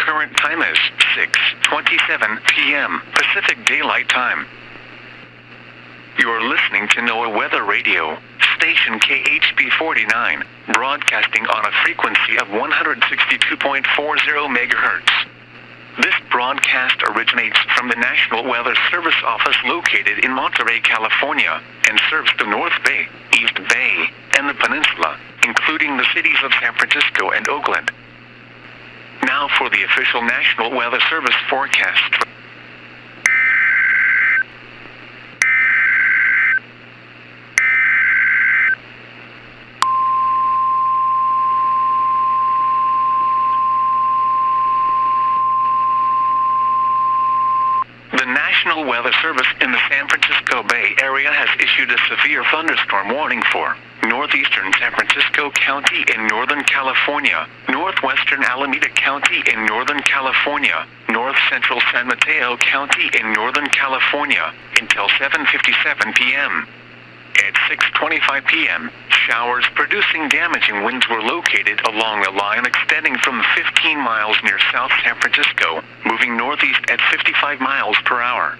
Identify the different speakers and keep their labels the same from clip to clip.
Speaker 1: current time is 6:27 p.m. Pacific Daylight Time. You're listening to NOAA Weather Radio, station KHB 49, broadcasting on a frequency of 162.40 megahertz. This broadcast originates from the National Weather Service office located in Monterey, California, and serves the North Bay, East Bay, and the Peninsula, including the cities of San Francisco and Oakland. Now for the official National Weather Service forecast. The National Weather Service in the San Francisco Bay Area has issued a severe thunderstorm warning for northeastern San Francisco County in Northern California, northwestern Alameda County in Northern California, north central San Mateo County in Northern California, until 7:57 p.m. At 6:25 p.m., showers producing damaging winds were located along a line extending from 15 miles near South San Francisco, moving northeast at 55 miles per hour.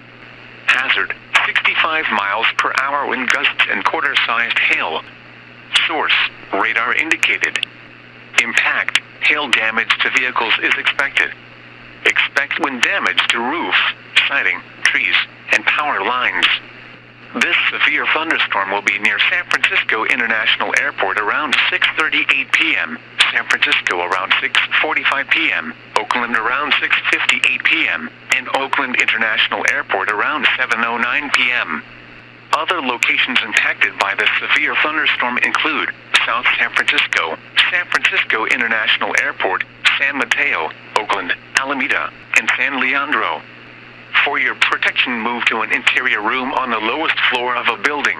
Speaker 1: Hazard, 65 miles per hour wind gusts and quarter-sized hail. Source, radar indicated. Impact, hail damage to vehicles is expected. Expect wind damage to roof, siding, trees, and power lines. This severe thunderstorm will be near San Francisco International Airport around 6:38 p.m., San Francisco around 6:45 p.m., Oakland around 6:58 p.m., and Oakland International Airport around 7:09 p.m. Other locations impacted by this severe thunderstorm include South San Francisco International Airport, San Mateo, Oakland, Alameda, and San Leandro. For your protection, move to an interior room on the lowest floor of a building.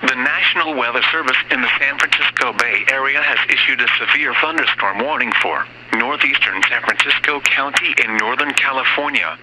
Speaker 1: The National Weather Service in the San Francisco Bay Area has issued a severe thunderstorm warning for northeastern San Francisco County in Northern California,